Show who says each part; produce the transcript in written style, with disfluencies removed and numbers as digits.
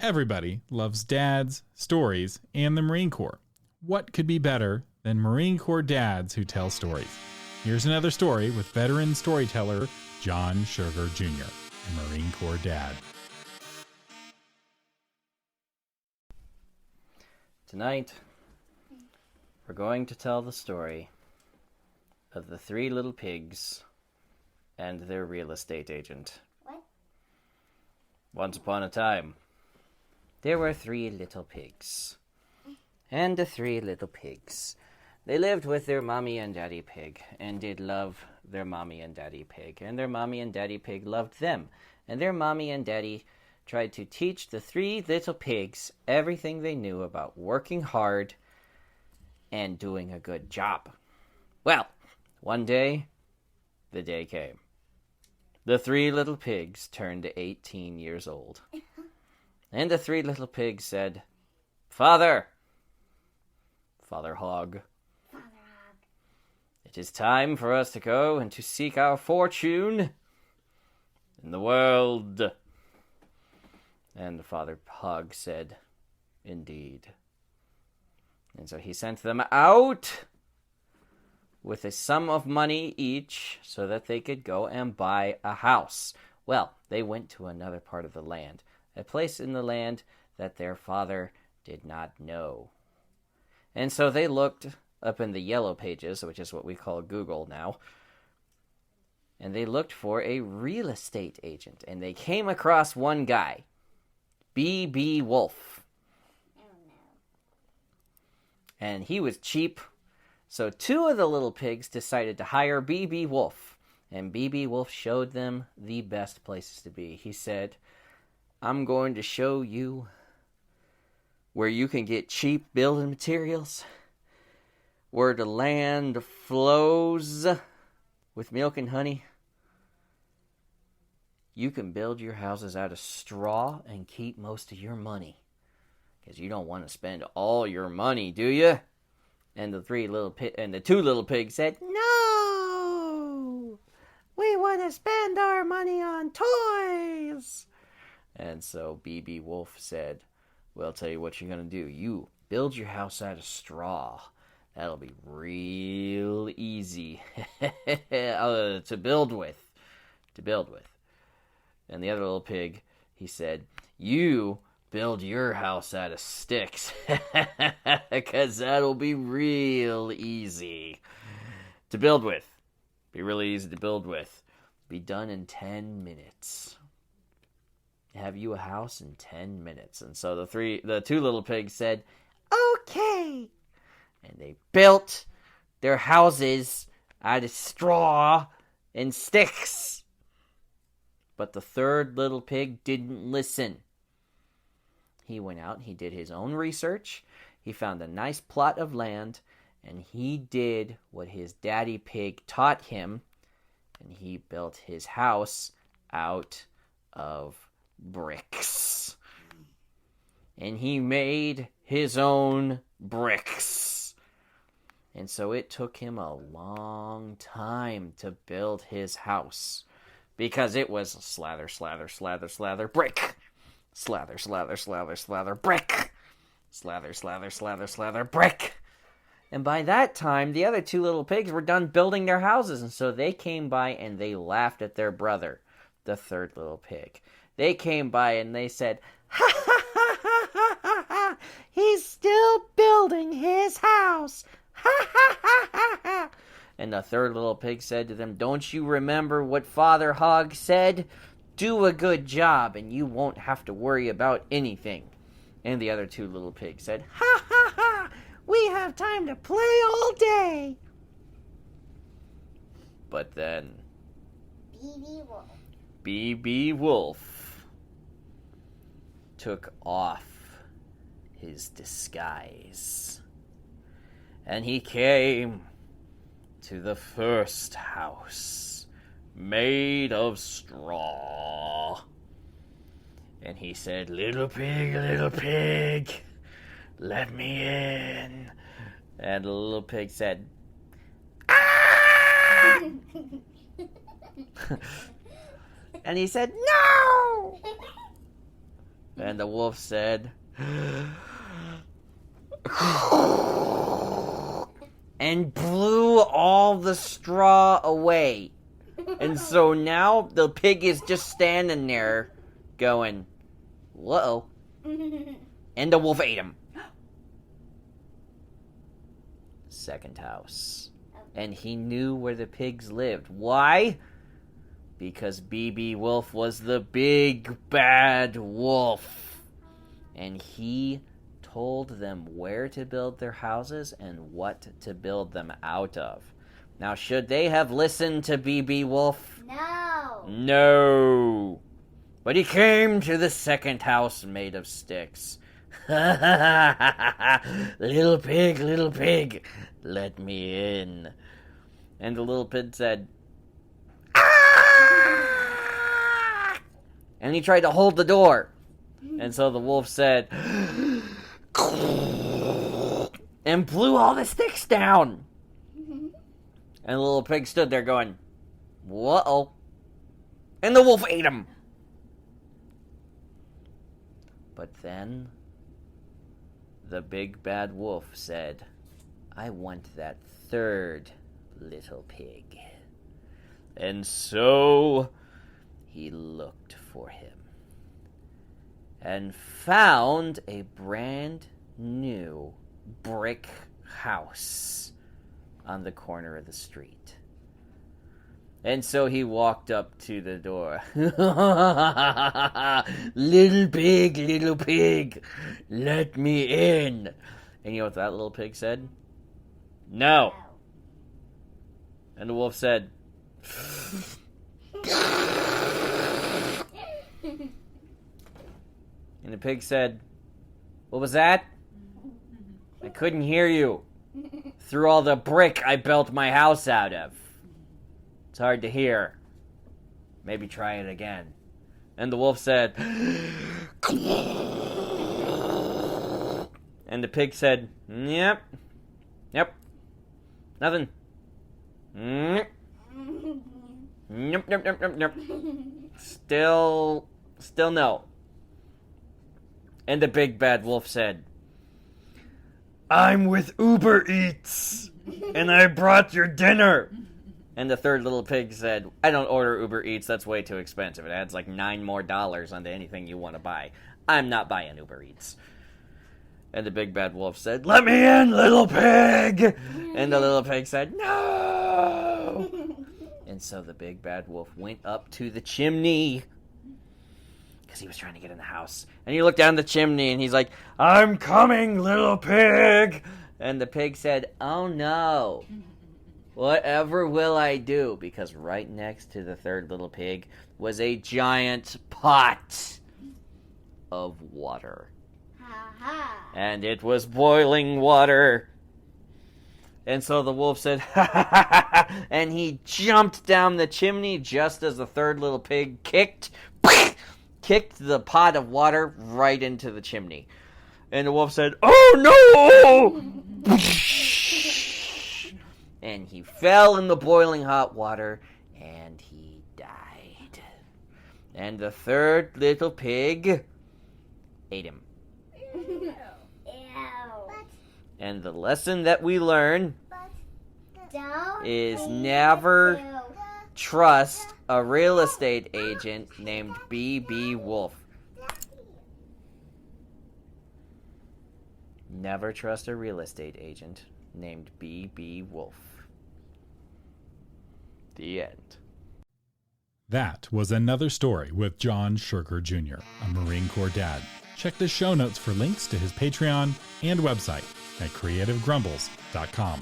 Speaker 1: Everybody loves dads, stories, and the Marine Corps. What could be better than Marine Corps dads who tell stories? Here's another story with veteran storyteller John Sugar Jr., a Marine Corps dad.
Speaker 2: Tonight, we're going to tell the story of the three little pigs and their real estate agent.
Speaker 3: What?
Speaker 2: Once upon a time, there were three little pigs. And the three little pigs, they lived with their mommy and daddy pig, and did love their mommy and daddy pig. And their mommy and daddy pig loved them. And their mommy and daddy tried to teach the three little pigs everything they knew about working hard and doing a good job. Well, one day, the day came. The three little pigs turned 18 years old. And the three little pigs said, Father Hog, it is time for us to go and to seek our fortune in the world. And the Father Hog said, Indeed. And so he sent them out with a sum of money each so that they could go and buy a house. Well, they went to another part of the land, a place in the land that their father did not know. And so they looked up in the yellow pages, which is what we call Google now, and they looked for a real estate agent, and they came across one guy, B.B. Wolf.
Speaker 3: Oh, no.
Speaker 2: And he was cheap, so two of the little pigs decided to hire B.B. Wolf, and B.B. Wolf showed them the best places to be. He said, I'm going to show you where you can get cheap building materials, where the land flows with milk and honey. You can build your houses out of straw and keep most of your money, because you don't want to spend all your money, do you? And the two little pigs said, No! We want to spend our money on toys! And so B.B. Wolf said, Well, I'll tell you what you're going to do. You build your house out of straw. That'll be real easy to build with. And the other little pig, he said, You build your house out of sticks, because that'll be real easy to build with. Be really easy to build with. Be done in 10 minutes. Have you a house in 10 minutes. And so the two little pigs said, Okay. And they built their houses out of straw and sticks. But the third little pig didn't listen. He went out, he did his own research, he found a nice plot of land, and he did what his daddy pig taught him, and he built his house out of bricks. And he made his own bricks. And so it took him a long time to build his house, because it was slather, slather, slather, slather, brick. Slather, slather, slather, slather, brick. Slather, slather, slather, slather, brick. And by that time, the other two little pigs were done building their houses, and so they came by and they laughed at their brother, the third little pig. They came by and they said, Ha ha ha ha ha ha ha! He's still building his house! Ha ha ha ha ha! And the third little pig said to them, Don't you remember what Father Hog said? Do a good job and you won't have to worry about anything. And the other two little pigs said, Ha ha ha! We have time to play all day! But then B.B. Wolf took off his disguise. And he came to the first house made of straw. And he said, little pig, let me in. And the little pig said, Ah! And he said, No! And the wolf said, and blew all the straw away. And so now the pig is just standing there going, whoa. And the wolf ate him. Second house. And he knew where the pigs lived. Why? Because B.B. Wolf was the big bad wolf. And he told them where to build their houses and what to build them out of. Now, should they have listened to B.B. Wolf?
Speaker 3: No.
Speaker 2: No. But he came to the second house made of sticks. Little pig, let me in. And the little pig said, ah! And he tried to hold the door. And so the wolf said, and blew all the sticks down. And the little pig stood there going, whoa. And the wolf ate him. But then the big bad wolf said, I want that third little pig. And so he looked for him and found a brand new brick house on the corner of the street. And so he walked up to the door. Little pig, let me in. And you know what that little pig said? No. And the wolf said, and the pig said, what was that? I couldn't hear you. Through all the brick I built my house out of. It's hard to hear. Maybe try it again. And the wolf said, and the pig said, yep, nothing. Nope. Still no. And the big bad wolf said, I'm with Uber Eats, and I brought your dinner. And the third little pig said, I don't order Uber Eats, that's way too expensive. It adds like $9 more onto anything you want to buy. I'm not buying Uber Eats. And the big bad wolf said, let me in, little pig! And the little pig said, no! And so the big bad wolf went up to the chimney, because he was trying to get in the house. And he looked down the chimney, and he's like, I'm coming, little pig! And the pig said, oh no. Whatever will I do? Because right next to the third little pig was a giant pot of water. And it was boiling water. And so the wolf said, ha ha ha ha, and he jumped down the chimney just as the third little pig kicked the pot of water right into the chimney. And the wolf said, oh no! And he fell in the boiling hot water, and he died. And the third little pig ate him.
Speaker 3: Ew.
Speaker 2: And the lesson that we learn is never trust a real estate agent named B.B. Wolf. Never trust a real estate agent named B.B. Wolf. The end.
Speaker 1: That was another story with John Sugar Jr., a Marine Corps dad. Check the show notes for links to his Patreon and website at creativegrumbles.com.